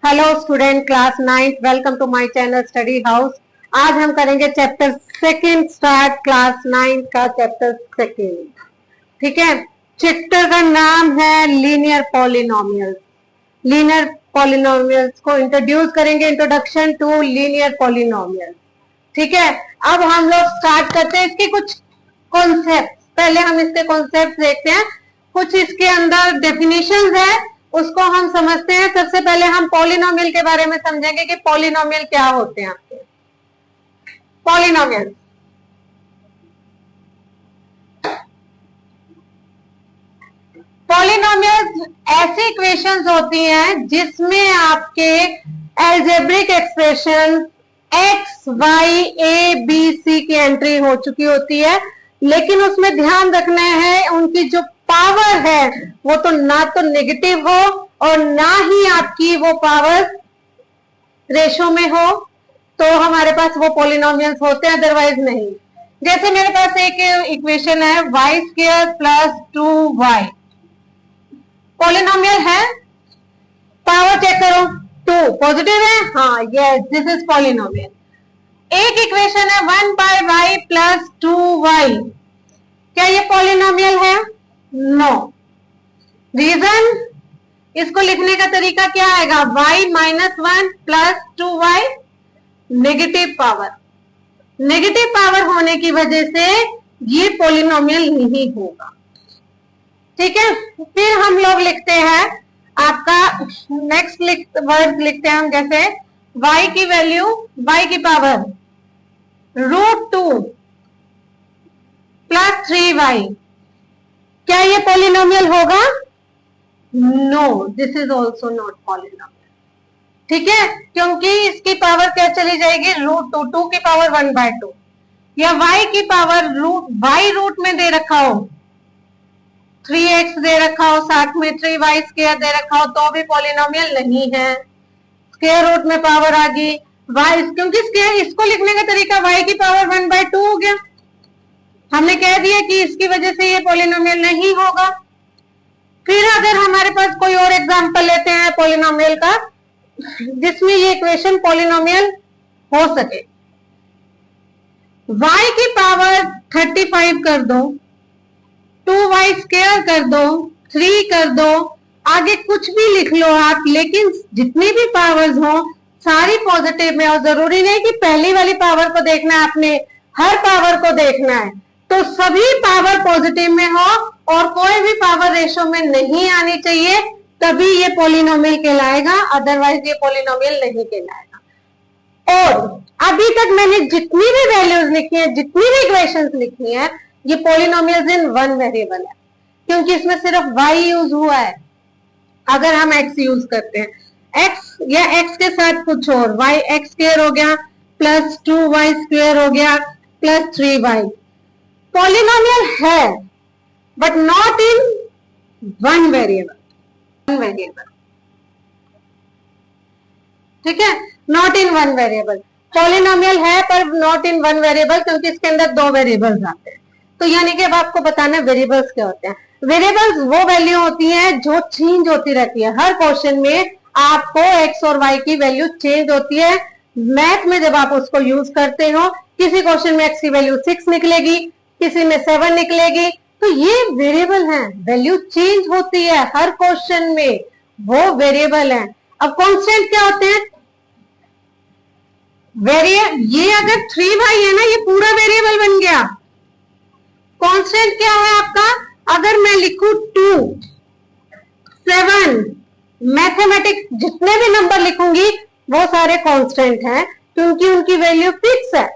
Hello student, class 9th, welcome to my channel Study House. आज हम करेंगे chapter second start, class 9 का chapter second. ठीक है, चैप्टर का नाम है लीनियर पॉलिनोमियल्स। लीनियर पॉलिनोमियल्स को इंट्रोड्यूस करेंगे, इंट्रोडक्शन टू लीनियर पॉलिनोमियल्स। ठीक है, अब हम लोग स्टार्ट करते हैं इसके कुछ कॉन्सेप्ट। पहले हम इसके कॉन्सेप्ट देखते हैं, कुछ इसके अंदर डेफिनेशंस है, उसको हम समझते हैं। सबसे पहले हम पॉलिनोमियल के बारे में समझेंगे कि पॉलिनोमियल क्या होते हैं। आपके पॉलिनोमियल ऐसी इक्वेशंस होती हैं जिसमें आपके algebraic expression x, y, a, b, c की एंट्री हो चुकी होती है, लेकिन उसमें ध्यान रखना है उनकी जो पावर है वो तो ना तो नेगेटिव हो और ना ही आपकी वो पावर रेशो में हो, तो हमारे पास वो पॉलिनोमियल्स होते हैं, अदरवाइज नहीं। जैसे मेरे पास एक इक्वेशन है y² + 2y, पॉलिनोमियल है। पावर चेक करो, 2 पॉजिटिव है, हाँ यस, दिस इज पॉलिनोमियल। एक इक्वेशन है 1/y + 2y, क्या ये पॉलिनोमियल है? नो। रीजन, इसको लिखने का तरीका क्या आएगा? y - 1 + 2y, negative power. Negative power होने की वजह से ये पॉलिनोमियल नहीं होगा। ठीक है, फिर हम लोग लिखते हैं आपका नेक्स्ट वर्ड लिखते हैं हम, जैसे y की वैल्यू, y की पावर √2 + 3y, क्या ये पॉलिनोमियल होगा? No, this is also not polynomial. ठीक है, क्योंकि इसकी पावर क्या चली जाएगी? √2, 2 की पावर 1/2, या y की पावर y रूट में दे रखा हो, 3x दे रखा हो, साथ में 3y² दे रखा हो, तो भी पॉलिनोमियल नहीं है। स्क्वायर रूट में पावर आ गई y, क्योंकि स्क्वायर, इसको लिखने का तरीका y की पावर 1/2 हो गया। हमने कह दिया कि इसकी वजह से ये पॉलिनोमियल नहीं होगा। फिर अगर हमारे पास कोई और एग्जांपल लेते हैं पॉलिनोमियल का जिसमें ये इक्वेशन पॉलिनोमियल हो सके, y की पावर 35 कर दो, 2y² कर दो, 3 कर दो, आगे कुछ भी लिख लो आप, लेकिन जितनी भी पावर्स हो सारी पॉजिटिव में, और जरूरी नहीं कि पहली वाली पावर को देखना है, आपने हर पावर को देखना है। तो सभी पावर पॉजिटिव में हो और कोई भी पावर रेशो में नहीं आनी चाहिए, तभी ये पॉलिनोमियल कहलाएगा, अदरवाइज ये पॉलिनोमियल नहीं कहलाएगा। और अभी तक मैंने जितनी भी वैल्यूज लिखी है, जितनी भी इक्वेशंस लिखी है, ये पॉलिनोमियल्स इन वन वेरिएबल है, क्योंकि इसमें सिर्फ y यूज हुआ है। अगर हम x यूज करते हैं, x या x के साथ कुछ और, y x² हो गया + 2y² हो गया + 3y, पॉलिनोमियल है but not in one variable. ठीक है, not in one variable. Polynomial है पर नॉट इन वन वेरिएबल, क्योंकि इसके अंदर 2 वेरिएबल्स आते हैं। तो यानी कि अब आपको बताना है वेरिएबल्स क्या होते हैं। वेरिएबल्स वो वैल्यू होती है जो चेंज होती रहती है। हर क्वेश्चन में आपको x और y की वैल्यू चेंज होती है। मैथ में जब आप उसको यूज करते हो, किसी क्वेश्चन में x की वैल्यू 6 निकलेगी, किसी में 7 निकलेगी, तो ये वेरिएबल है, वैल्यू चेंज होती है हर क्वेश्चन में, वो वेरिएबल है। अब कांस्टेंट क्या होते हैं? ये अगर 3y है ना, ये पूरा वेरिएबल बन गया। कांस्टेंट क्या है आपका? अगर मैं लिखूं 2, 7, मैथमेटिक्स जितने भी नंबर लिखूंगी वो सारे कांस्टेंट हैं, क्योंकि उनकी वैल्यू फिक्स है।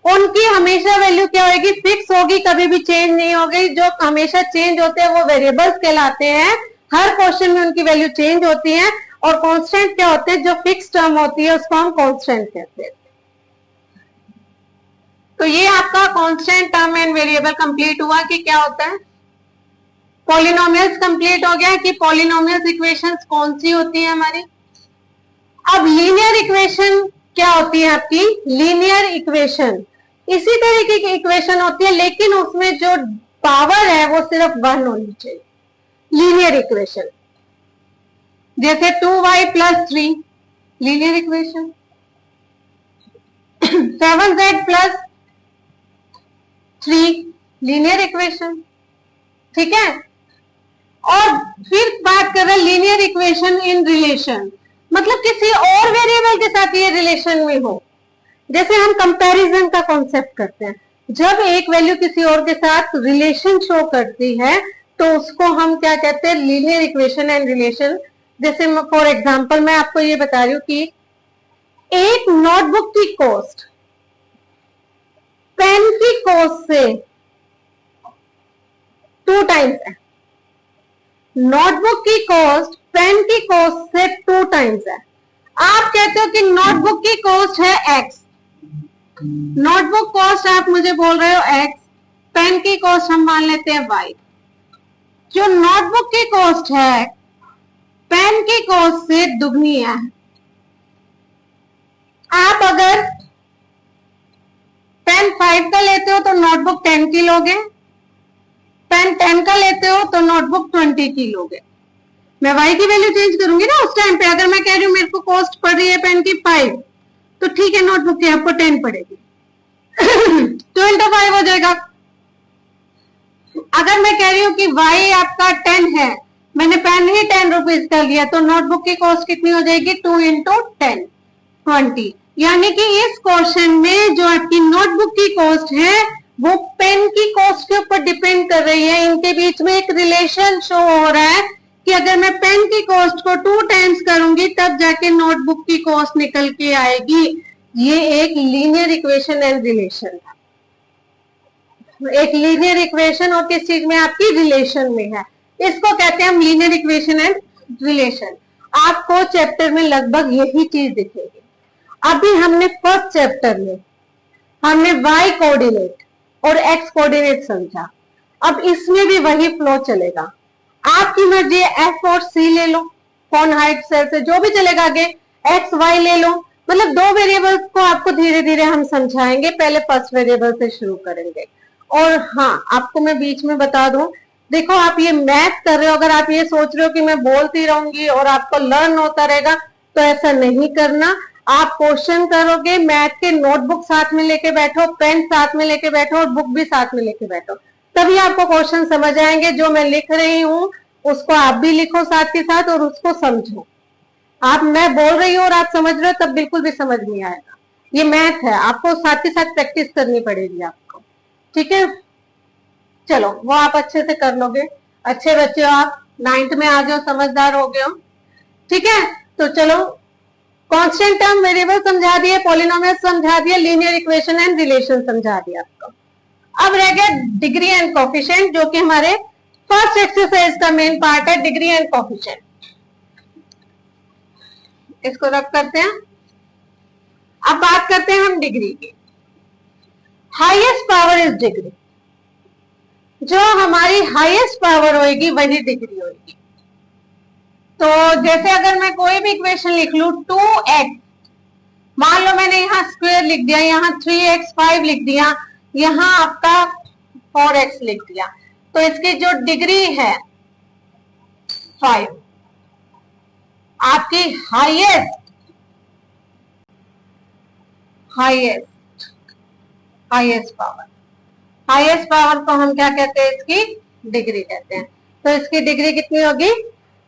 उनकी हमेशा वैल्यू क्या होगी? फिक्स होगी, कभी भी चेंज नहीं होगी। जो हमेशा चेंज होते हैं वो वेरिएबल्स कहलाते हैं। हर क्वेश्चन में उनकी वैल्यू चेंज होती है। और कांस्टेंट क्या होते हैं? जो फिक्स टर्म होती है उसको हम कांस्टेंट कहते हैं। तो ये आपका constant term and variable complete हुआ कि क्या होता है? पॉलिनोमियल्स कंप्लीट हो गया कि पॉलिनोमियल्स इक्वेशंस कौन सी होती है हमारी। अब लीनियर इक्वेशन क्या होती है आपकी? लीनियर इक्वेशन इसी तरीके की इक्वेशन होती है, लेकिन उसमें जो पावर है वो सिर्फ 1 होनी चाहिए। लीनियर इक्वेशन जैसे 2y+3 linear equation, 7z+3 linear equation, ठीक है। और फिर बात कर रहे हैं लीनियर इक्वेशन इन रिलेशन, मतलब किसी और वेरिएबल के साथ ये रिलेशन में हो। जैसे हम कंपैरिजन का कॉन्सेप्ट करते हैं, जब एक वैल्यू किसी और के साथ रिलेशन शो करती है तो उसको हम क्या कहते हैं, लीनियर इक्वेशन एंड रिलेशन। जैसे फॉर एग्जांपल मैं आपको ये बता रही हूँ कि एक नोटबुक की कॉस्ट पेन की कॉस्ट से 2 टाइम्स है, नोटबुक की कॉस्ट पेन की कॉस्ट से 2 टाइम्स है। आप कहते हो कि नोटबुक की कॉस्ट है x, नोटबुक कॉस्ट आप मुझे बोल रहे हो x, पेन की कॉस्ट हम मान लेते हैं y। जो नोटबुक की कॉस्ट है पेन की कॉस्ट से दुगनी है। आप अगर पेन 5 का लेते हो तो नोटबुक 10 की लोगे, पेन 10 का लेते हो तो नोटबुक 20 की लोगे। मैं y की वैल्यू चेंज करूंगी ना उस टाइम पे। अगर मैं कह रही हूं मेरे को कॉस्ट पड़ रही है पेन की 5, तो ठीक है नोटबुक की आपको 10 पड़ेगी 2 into 5 हो जाएगा। अगर मैं कह रही हूँ कि y आपका 10 है, मैंने पेन ही 10 रुपीज का लिया, तो नोटबुक की कॉस्ट कितनी हो जाएगी 2 into 10 20। यानी कि इस क्वेश्चन में जो आपकी नोटबुक की कॉस्ट है वो पेन की कॉस्ट के ऊपर डिपेंड कर रही है। इनके बीच में एक रिलेशन शो हो रहा है कि अगर मैं पेन की कॉस्ट को 2 टाइम्स करूंगी तब जाके नोटबुक की कॉस्ट निकल के आएगी। ये एक लीनियर इक्वेशन एंड रिलेशन है, एक लीनियर इक्वेशन और किस चीज में आपकी रिलेशन में है, इसको कहते हैं हम लीनियर इक्वेशन एंड रिलेशन। आपको चैप्टर में लगभग यही चीज दिखेगी। अभी हमने फर्स्ट चैप्टर में हमने y कोऑर्डिनेट और x कोऑर्डिनेट समझा, अब इसमें भी वही फ्लो चलेगा। आपकी मर्जी है f और c ले लो, फोन हाइट सेल से जो भी चलेगा, आगे x y ले लो। मतलब 2 वेरिएबल्स को आपको धीरे धीरे हम समझाएंगे, पहले फर्स्ट वेरिएबल से शुरू करेंगे। और हाँ, आपको मैं बीच में बता दूं, देखो आप ये मैथ कर रहे हो, अगर आप ये सोच रहे हो कि मैं बोलती रहूंगी और आपको लर्न होता रहेगा, तो ऐसा नहीं करना। आप क्वेश्चन करोगे, मैथ के नोटबुक साथ में लेके बैठो, पेन साथ में लेके बैठो और बुक भी साथ में लेके बैठो, तभी आपको क्वेश्चन समझ आएंगे। जो मैं लिख रही हूँ उसको आप भी लिखो साथ के साथ और उसको समझो। आप मैं बोल रही हूँ और आप समझ रहे हो तब बिल्कुल भी समझ नहीं आएगा। ये मैथ है, आपको साथ के साथ प्रैक्टिस करनी पड़ेगी आपको, ठीक है। चलो वो आप अच्छे से कर लोगे, अच्छे बच्चे हो आप, 9th में आ जाओ, समझदार हो गए हो, ठीक है। तो चलो कांस्टेंट टर्म वेरिएबल समझा दिए, पॉलिनोमियल समझा दिए, लीनियर इक्वेशन एंड रिलेशन समझा दिया आपको। अब रह गया डिग्री एंड कोफिशिएंट, जो कि हमारे फर्स्ट एक्सरसाइज का मेन पार्ट है, डिग्री एंड कोफिशिएंट। इसको रख करते हैं। अब बात करते हैं हम डिग्री की। हाईएस्ट पावर इज डिग्री, जो हमारी हाईएस्ट पावर होगी वही डिग्री होगी। तो जैसे अगर मैं कोई भी इक्वेशन लिख लू 2x, मान लो मैंने यहाँ स्क्वायर लिख दिया, यहाँ 3x 5 लिख दिया, यहाँ आपका 4x लिख दिया, तो इसकी जो डिग्री है 5, आपकी हाईएस्ट पावर को हम क्या कहते हैं, इसकी डिग्री कहते हैं। तो इसकी डिग्री कितनी होगी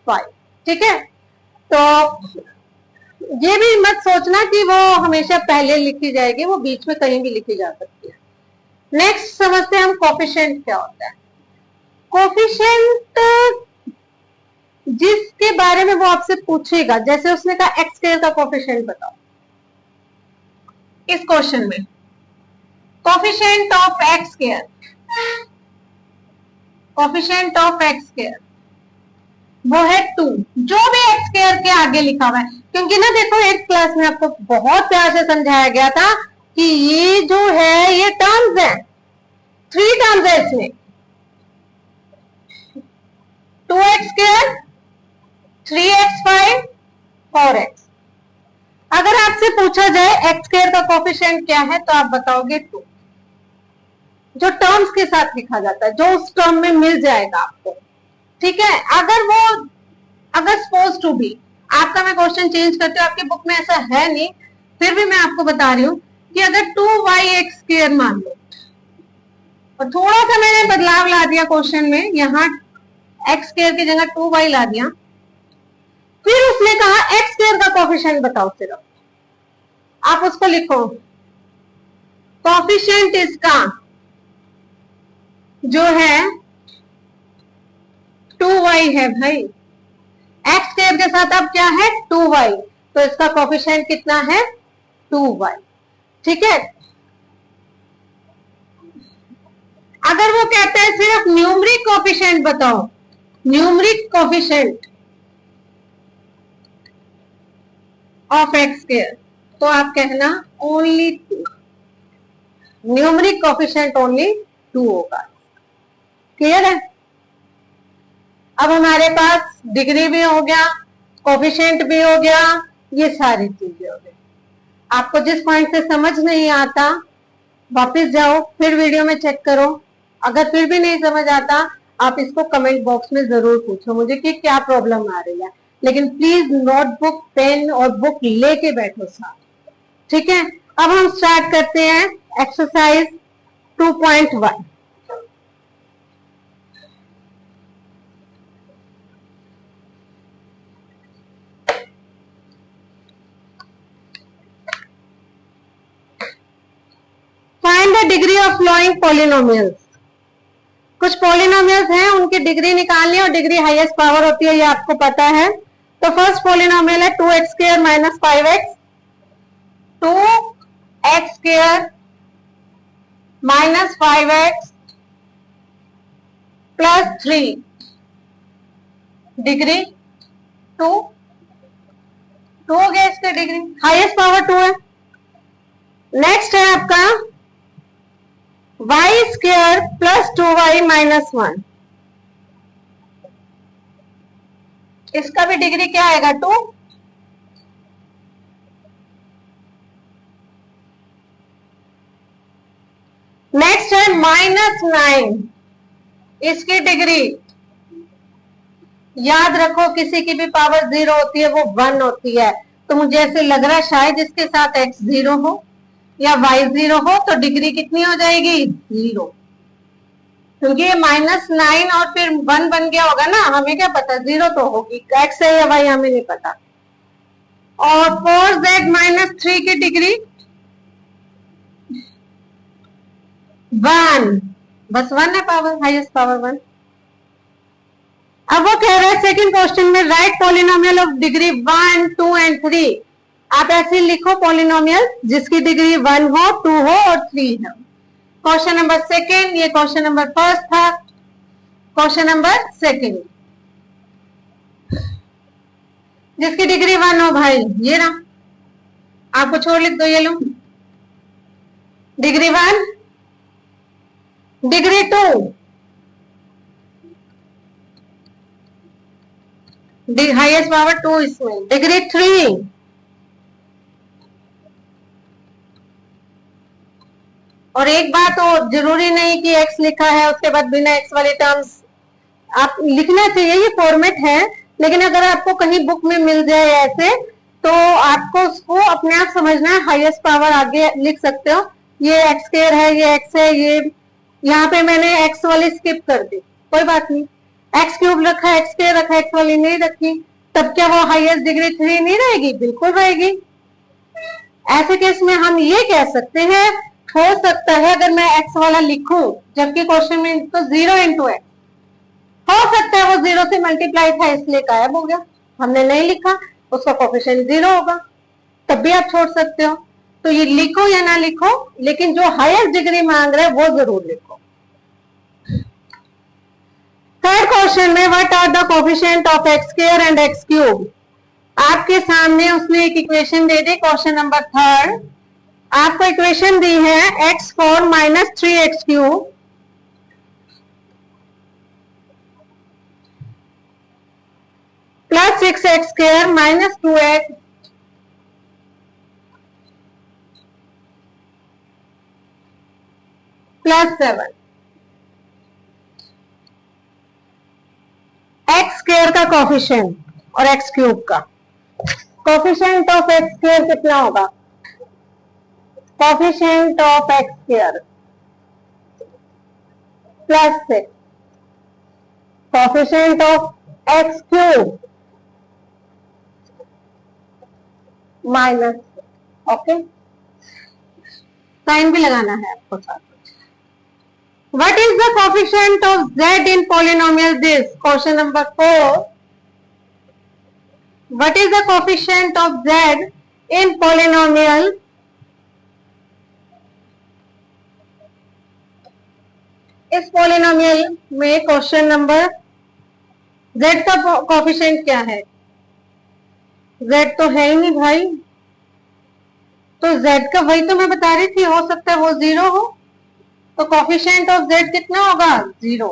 5, ठीक है। तो ये भी मत सोचना कि वो हमेशा पहले लिखी जाएगी, वो बीच में कहीं भी लिखी जा सकती है। नेक्स्ट समझते हैं हम कोफिशिएंट क्या होता है। कोफिशिएंट जिसके बारे में वो आपसे पूछेगा, जैसे उसने कहा एक्स स्क्वायर का कोफिशिएंट बताओ, इस क्वेश्चन में coefficient of x square, coefficient of x square वो है 2, जो भी एक्स स्क्वायर के आगे लिखा हुआ है। क्योंकि ना देखो 8th क्लास में आपको बहुत प्यार से समझाया गया था कि ये जो है ये टर्म्स है, 3 टर्म्स है इसमें, 2x स्क्वायर, 3x5, 4x। अगर आपसे पूछा जाए एक्स स्क्वायर का कोफिशिएंट क्या है, तो आप बताओगे 2, जो टर्म्स के साथ लिखा जाता है, जो उस टर्म में मिल जाएगा आपको, ठीक है। अगर वो अगर सपोज टू बी, आपका मैं क्वेश्चन चेंज करती हूँ, आपकी बुक में ऐसा है नहीं, फिर भी मैं आपको बता रही हूँ कि अगर 2y(x²) मान लो, और थोड़ा सा मैंने बदलाव ला दिया क्वेश्चन में, यहाँ x² की जगह 2y ला दिया, फिर उसने कहा x² का कोफिशिएंट बताओ, सिर्फ आप उसको लिखो, कोफिशिएंट इसका जो है 2y है भाई, x² के साथ अब क्या है 2y, तो इसका कोफिशिएंट कितना है 2y, ठीक है। अगर वो कहते हैं सिर्फ न्यूमरिक कोफिशिएंट बताओ, न्यूमरिक कोफिशिएंट ऑफ x², तो आप कहना ओनली 2, न्यूमरिक कोफिशिएंट ओनली 2 होगा। क्लियर है? अब हमारे पास डिग्री भी हो गया, कोफिशिएंट भी हो गया, ये सारी चीजें हो गई। आपको जिस पॉइंट से समझ नहीं आता वापस जाओ, फिर वीडियो में चेक करो, अगर फिर भी नहीं समझ आता आप इसको कमेंट बॉक्स में जरूर पूछो मुझे कि क्या प्रॉब्लम आ रही है, लेकिन प्लीज नोटबुक पेन और बुक लेके बैठो साथ, ठीक है। अब हम स्टार्ट करते हैं exercise 2.1। Find the degree of following polynomials. कुछ पॉलिनोमियल्स हैं, उनकी डिग्री निकालनी है, और डिग्री हाईएस्ट पावर होती है, ये आपको पता है। तो फर्स्ट पॉलिनोमियल है 2x² - 5x, 2x² - 5x + 3, degree 2, 2 हो गया इसका डिग्री, हाईएस्ट पावर 2 है। नेक्स्ट है आपका y² + 2y - 1, इसका भी डिग्री क्या आएगा 2। नेक्स्ट है -9, इसकी डिग्री याद रखो, किसी की भी पावर 0 होती है वो 1 होती है, तो मुझे ऐसे लग रहा है शायद इसके साथ x 0 हो या y 0 हो, तो डिग्री कितनी हो जाएगी 0, क्योंकि ये -9 और फिर 1 बन गया होगा ना, हमें क्या पता 0 तो होगी, x है या y हमें नहीं पता। और 4z - 3 की डिग्री 1, बस 1 है पावर, हाईएस्ट पावर 1। अब वो कह रहे हैं सेकंड क्वेश्चन में right polynomial of degree 1, 2 and 3। आप ऐसे लिखो पॉलिनोमियल जिसकी डिग्री 1 हो, 2 हो और 3 हो। क्वेश्चन नंबर सेकंड, ये क्वेश्चन नंबर फर्स्ट था, क्वेश्चन नंबर सेकंड जिसकी डिग्री 1 हो भाई, ये ना, आपको छोड़ लिख दो, ये लो डिग्री 1, डिग्री 2, हाईएस्ट पावर 2 इसमें, डिग्री 3, और एक बात और, जरूरी नहीं कि x लिखा है उसके बाद बिना x वाले टर्म्स आप लिखना चाहिए, ये फॉर्मेट है, लेकिन अगर आपको कहीं बुक में मिल जाए ऐसे, तो आपको उसको अपने आप समझना है, हाईएस्ट पावर आगे लिख सकते हो, ये x² है, ये x है, ये यहाँ पे मैंने x वाली स्किप कर दी, कोई बात नहीं, x³ रखा है, x² रखा है, x वाली नहीं रखी, तब क्या वो हाईएस्ट डिग्री 3 नहीं रहेगी? बिल्कुल रहेगी। ऐसे केस में हम ये कह सकते हैं, हो सकता है अगर मैं x वाला लिखूं जबकि क्वेश्चन में तो 0 × x, हो सकता है वो 0 से मल्टीप्लाई था इसलिए गायब हो गया, हमने नहीं लिखा, उसका कोफिशिएंट 0 होगा, तब भी आप छोड़ सकते हो। तो ये लिखो या ना लिखो, लेकिन जो हाईएस्ट डिग्री मांग रहे हैं वो जरूर लिखो। थर्ड क्वेश्चन में what are the coefficient of x² and x³। आपके सामने उसने एक इक्वेशन दे दी, क्वेश्चन नंबर थर्ड, आपको इक्वेशन दी है x4 - 3x³ + 6x² - 2x + 7। x² का कोफिशिएंट और एक्स क्यूब का। कोफिशिएंट ऑफ एक्स स्क्वायर कितना होगा? Coefficient of x square plus 6 coefficient of x cube minus. Okay, sign भी लगाना है आपको साथ। What is the coefficient of z in polynomial this? Question number 4. What is the coefficient of z in polynomial? इस polynomial में question number z का coefficient क्या है? z तो है ही नहीं भाई, तो z का वही तो मैं बता रही थी, हो सकता है वो 0 हो, तो कोफिशिएंट ऑफ z कितना होगा? 0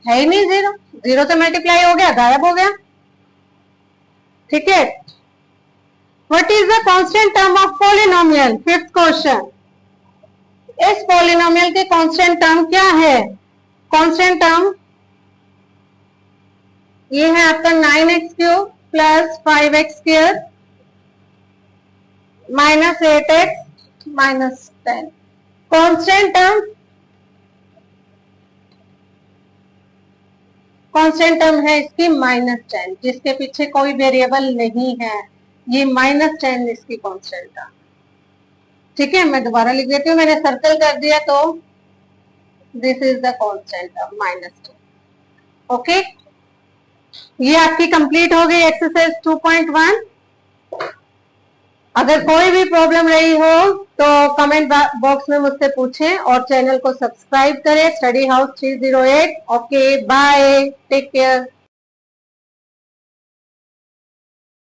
है ही नहीं। 0 0 से मल्टीप्लाई हो गया, गायब हो गया। ठीक है, what is the constant term of polynomial? Fifth question, इस पॉलिनोमियल के कांस्टेंट टर्म क्या है? कांस्टेंट टर्म ये है आपका 9x cube plus 5x square minus 8x minus 10। Constant term है इसकी -10, जिसके पीछे कोई वेरिएबल नहीं है, ये -10 इसकी कांस्टेंट टर्म। ठीक है, मैं दोबारा लिख देती हूँ, मैंने सर्कल कर दिया, तो this is the constant term -10। Okay, ये आपकी कंप्लीट हो गई एक्सरसाइज 2.1। अगर कोई भी प्रॉब्लम रही हो तो कमेंट बॉक्स में मुझसे पूछें और चैनल को सब्सक्राइब करें। Study House 308। Okay, bye, take care.